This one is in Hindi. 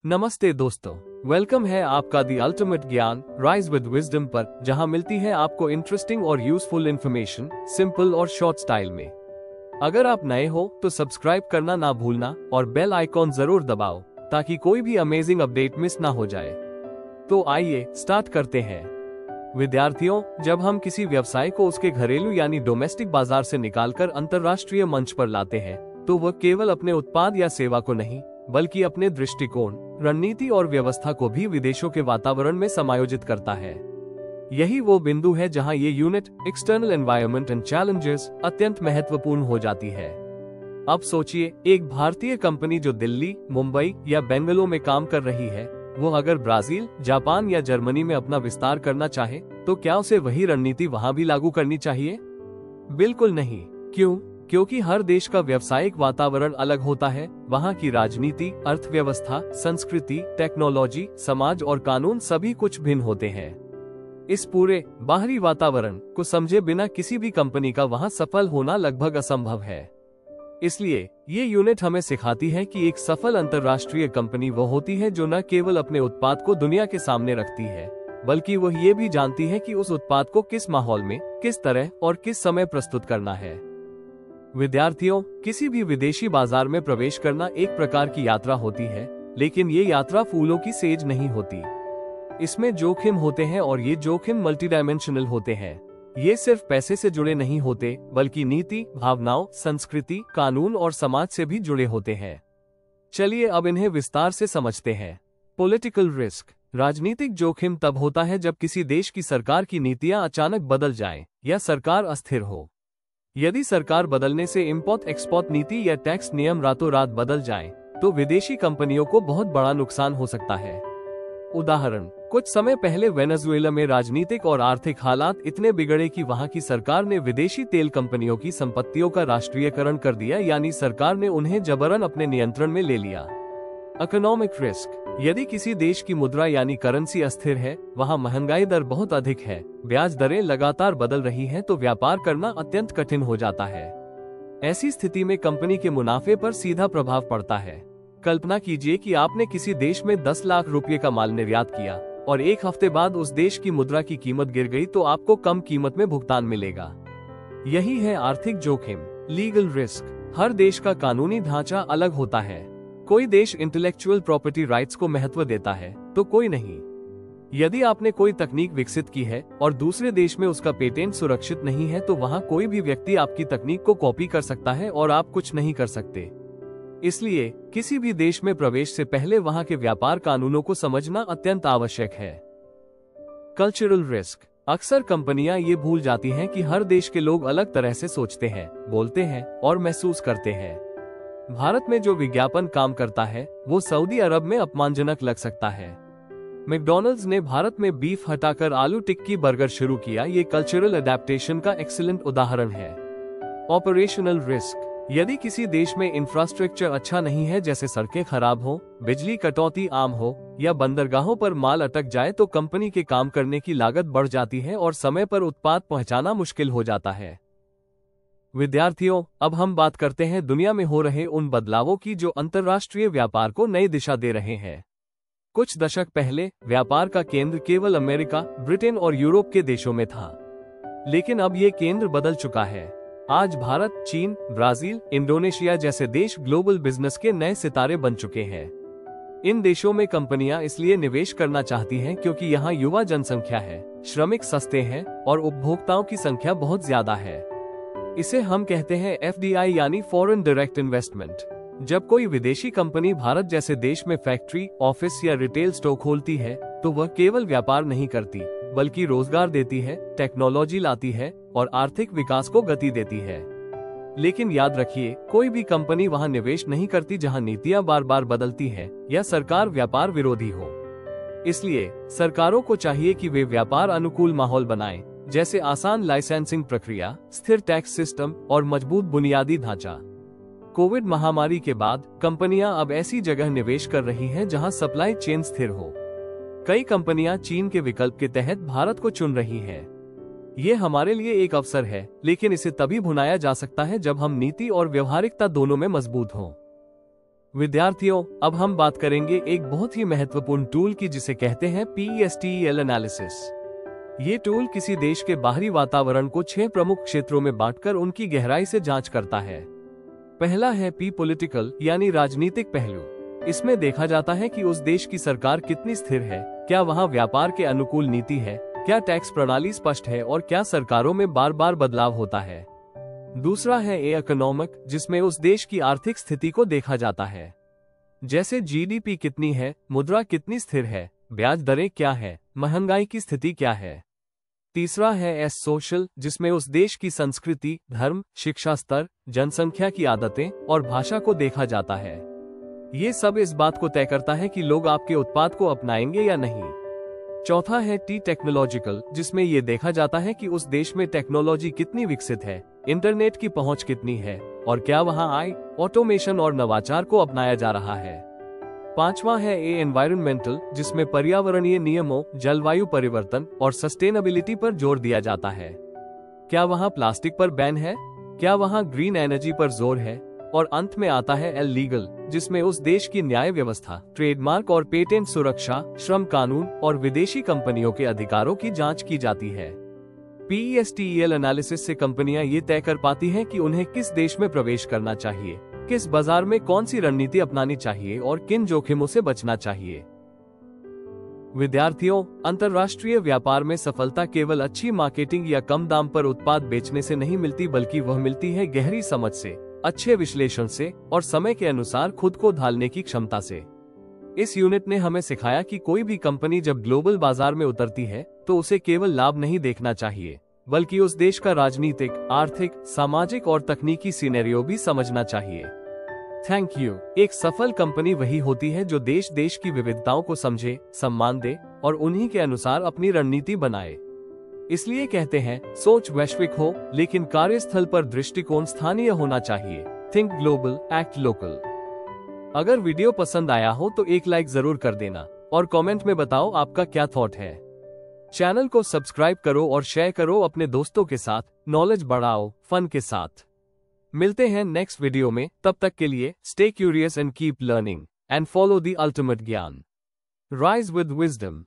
नमस्ते दोस्तों, वेलकम है आपका the ultimate Gyan rise with wisdom पर, जहां मिलती है आपको इंटरेस्टिंग और यूजफुल इन्फॉर्मेशन सिंपल और शॉर्ट स्टाइल में। अगर आप नए हो तो सब्सक्राइब करना ना भूलना और बेल आइकॉन जरूर दबाओ ताकि कोई भी अमेजिंग अपडेट मिस ना हो जाए। तो आइए स्टार्ट करते हैं। विद्यार्थियों, जब हम किसी व्यवसाय को उसके घरेलू यानी डोमेस्टिक बाजार से निकालकर अंतर्राष्ट्रीय मंच पर लाते हैं तो वह केवल अपने उत्पाद या सेवा को नहीं बल्कि अपने दृष्टिकोण, रणनीति और व्यवस्था को भी विदेशों के वातावरण में समायोजित करता है। यही वो बिंदु है जहां ये unit external environment and challenges अत्यंत महत्वपूर्ण हो जाती है। अब सोचिए, एक भारतीय कंपनी जो दिल्ली, मुंबई या बेंगलुरु में काम कर रही है, वो अगर ब्राजील, जापान या जर्मनी में अपना विस्तार करना चाहे तो क्या उसे वही रणनीति वहां भी लागू करनी चाहिए? बिल्कुल नहीं। क्यों? क्योंकि हर देश का व्यावसायिक वातावरण अलग होता है। वहाँ की राजनीति, अर्थव्यवस्था, संस्कृति, टेक्नोलॉजी, समाज और कानून सभी कुछ भिन्न होते हैं। इस पूरे बाहरी वातावरण को समझे बिना किसी भी कंपनी का वहाँ सफल होना लगभग असंभव है। इसलिए ये यूनिट हमें सिखाती है कि एक सफल अंतर्राष्ट्रीय कंपनी वो होती है जो न केवल अपने उत्पाद को दुनिया के सामने रखती है, बल्कि वह ये भी जानती है कि उस उत्पाद को किस माहौल में, किस तरह और किस समय प्रस्तुत करना है। विद्यार्थियों, किसी भी विदेशी बाजार में प्रवेश करना एक प्रकार की यात्रा होती है, लेकिन ये यात्रा फूलों की सेज नहीं होती। इसमें जोखिम होते हैं और ये जोखिम मल्टीडायमेंशनल होते हैं। ये सिर्फ पैसे से जुड़े नहीं होते, बल्कि नीति, भावनाओं, संस्कृति, कानून और समाज से भी जुड़े होते हैं। चलिए अब इन्हें विस्तार से समझते हैं। Political risk. राजनीतिक जोखिम तब होता है जब किसी देश की सरकार की नीतियां अचानक बदल जाएं या सरकार अस्थिर हो। यदि सरकार बदलने से इम्पोर्ट एक्सपोर्ट नीति या टैक्स नियम रातों रात बदल जाएं, तो विदेशी कंपनियों को बहुत बड़ा नुकसान हो सकता है। उदाहरण, कुछ समय पहले वेनेजुएला में राजनीतिक और आर्थिक हालात इतने बिगड़े कि वहां की सरकार ने विदेशी तेल कंपनियों की संपत्तियों का राष्ट्रीयकरण कर दिया, यानी सरकार ने उन्हें जबरन अपने नियंत्रण में ले लिया। Economic risk. यदि किसी देश की मुद्रा यानी करेंसी अस्थिर है, वहां महंगाई दर बहुत अधिक है, ब्याज दरें लगातार बदल रही हैं, तो व्यापार करना अत्यंत कठिन हो जाता है। ऐसी स्थिति में कंपनी के मुनाफे पर सीधा प्रभाव पड़ता है। कल्पना कीजिए कि आपने किसी देश में 10 लाख रुपए का माल निर्यात किया और एक हफ्ते बाद उस देश की मुद्रा की कीमत गिर गई, तो आपको कम कीमत में भुगतान मिलेगा। यही है आर्थिक जोखिम। Legal risk. हर देश का कानूनी ढांचा अलग होता है। कोई देश इंटेलेक्चुअल प्रॉपर्टी राइट्स को महत्व देता है तो कोई नहीं। यदि आपने कोई तकनीक विकसित की है और दूसरे देश में उसका पेटेंट सुरक्षित नहीं है, तो वहां कोई भी व्यक्ति आपकी तकनीक को कॉपी कर सकता है और आप कुछ नहीं कर सकते। इसलिए किसी भी देश में प्रवेश से पहले वहां के व्यापार कानूनों को समझना अत्यंत आवश्यक है। Cultural risk. अक्सर कंपनियां ये भूल जाती हैं कि हर देश के लोग अलग तरह से सोचते हैं, बोलते हैं और महसूस करते हैं। भारत में जो विज्ञापन काम करता है वो सऊदी अरब में अपमानजनक लग सकता है। मैकडॉनल्ड्स ने भारत में बीफ हटाकर आलू टिक्की बर्गर शुरू किया। ये कल्चरल अडेप्टेशन का एक्सीलेंट उदाहरण है। Operational risk. यदि किसी देश में इंफ्रास्ट्रक्चर अच्छा नहीं है, जैसे सड़कें खराब हो, बिजली कटौती आम हो या बंदरगाहों पर माल अटक जाए, तो कंपनी के काम करने की लागत बढ़ जाती है और समय पर उत्पाद पहुंचाना मुश्किल हो जाता है। विद्यार्थियों, अब हम बात करते हैं दुनिया में हो रहे उन बदलावों की जो अंतर्राष्ट्रीय व्यापार को नई दिशा दे रहे हैं। कुछ दशक पहले व्यापार का केंद्र केवल अमेरिका, ब्रिटेन और यूरोप के देशों में था, लेकिन अब ये केंद्र बदल चुका है। आज भारत, चीन, ब्राजील, इंडोनेशिया जैसे देश ग्लोबल बिजनेस के नए सितारे बन चुके हैं। इन देशों में कंपनियां इसलिए निवेश करना चाहती हैं क्योंकि यहाँ युवा जनसंख्या है, श्रमिक सस्ते हैं और उपभोक्ताओं की संख्या बहुत ज्यादा है। इसे हम कहते हैं FDI यानी फॉरेन डायरेक्ट इन्वेस्टमेंट। जब कोई विदेशी कंपनी भारत जैसे देश में फैक्ट्री, ऑफिस या रिटेल स्टोर खोलती है, तो वह केवल व्यापार नहीं करती, बल्कि रोजगार देती है, टेक्नोलॉजी लाती है और आर्थिक विकास को गति देती है। लेकिन याद रखिए, कोई भी कंपनी वहां निवेश नहीं करती जहां नीतियां बार बार बदलती हैं या सरकार व्यापार विरोधी हो। इसलिए सरकारों को चाहिए कि वे व्यापार अनुकूल माहौल बनाएं, जैसे आसान लाइसेंसिंग प्रक्रिया, स्थिर टैक्स सिस्टम और मजबूत बुनियादी ढांचा। कोविड महामारी के बाद कंपनियां अब ऐसी जगह निवेश कर रही हैं जहां सप्लाई चेन स्थिर हो। कई कंपनियां चीन के विकल्प के तहत भारत को चुन रही हैं। ये हमारे लिए एक अवसर है, लेकिन इसे तभी भुनाया जा सकता है जब हम नीति और व्यवहारिकता दोनों में मजबूत हों। विद्यार्थियों, अब हम बात करेंगे एक बहुत ही महत्वपूर्ण टूल की जिसे कहते हैं PESTEL एनालिसिस। ये टूल किसी देश के बाहरी वातावरण को 6 प्रमुख क्षेत्रों में बांटकर उनकी गहराई से जांच करता है। पहला है P पॉलिटिकल यानी राजनीतिक पहलू। इसमें देखा जाता है कि उस देश की सरकार कितनी स्थिर है, क्या वहाँ व्यापार के अनुकूल नीति है, क्या टैक्स प्रणाली स्पष्ट है और क्या सरकारों में बार बार बदलाव होता है। दूसरा है ए इकोनॉमिक, जिसमें उस देश की आर्थिक स्थिति को देखा जाता है, जैसे GDP कितनी है, मुद्रा कितनी स्थिर है, ब्याज दरें क्या है, महंगाई की स्थिति क्या है। तीसरा है एस सोशल, जिसमें उस देश की संस्कृति, धर्म, शिक्षा स्तर, जनसंख्या की आदतें और भाषा को देखा जाता है। ये सब इस बात को तय करता है कि लोग आपके उत्पाद को अपनाएंगे या नहीं। चौथा है टी टेक्नोलॉजिकल, जिसमें यह देखा जाता है कि उस देश में टेक्नोलॉजी कितनी विकसित है, इंटरनेट की पहुंच कितनी है और क्या वहां ऑटोमेशन और नवाचार को अपनाया जा रहा है। पांचवा है ए एनवायरमेंटल, जिसमें पर्यावरणीय नियमों, जलवायु परिवर्तन और सस्टेनेबिलिटी पर जोर दिया जाता है। क्या वहां प्लास्टिक पर बैन है, क्या वहां ग्रीन एनर्जी पर जोर है। और अंत में आता है एल लीगल, जिसमें उस देश की न्याय व्यवस्था, ट्रेडमार्क और पेटेंट सुरक्षा, श्रम कानून और विदेशी कंपनियों के अधिकारों की जांच की जाती है। PESTEL एनालिसिस से कंपनियां ये तय कर पाती हैं कि उन्हें किस देश में प्रवेश करना चाहिए, किस बाजार में कौन सी रणनीति अपनानी चाहिए और किन जोखिमों से बचना चाहिए। विद्यार्थियों, अंतर्राष्ट्रीय व्यापार में सफलता केवल अच्छी मार्केटिंग या कम दाम पर उत्पाद बेचने से नहीं मिलती, बल्कि वह मिलती है गहरी समझ से, अच्छे विश्लेषण से और समय के अनुसार खुद को ढालने की क्षमता से। इस यूनिट ने हमें सिखाया कि कोई भी कंपनी जब ग्लोबल बाजार में उतरती है तो उसे केवल लाभ नहीं देखना चाहिए, बल्कि उस देश का राजनीतिक, आर्थिक, सामाजिक और तकनीकी सिनेरियो भी समझना चाहिए। Thank you. एक सफल कंपनी वही होती है जो देश देश की विविधताओं को समझे, सम्मान दे और उन्हीं के अनुसार अपनी रणनीति बनाए। इसलिए कहते हैं, सोच वैश्विक हो लेकिन कार्यस्थल पर दृष्टिकोण स्थानीय होना चाहिए। Think global, act local. अगर वीडियो पसंद आया हो तो एक लाइक जरूर कर देना और कमेंट में बताओ आपका क्या थॉट है। चैनल को सब्सक्राइब करो और शेयर करो अपने दोस्तों के साथ। नॉलेज बढ़ाओ फन के साथ। मिलते हैं नेक्स्ट वीडियो में, तब तक के लिए stay curious and keep learning and follow the ultimate Gyan. Rise with wisdom.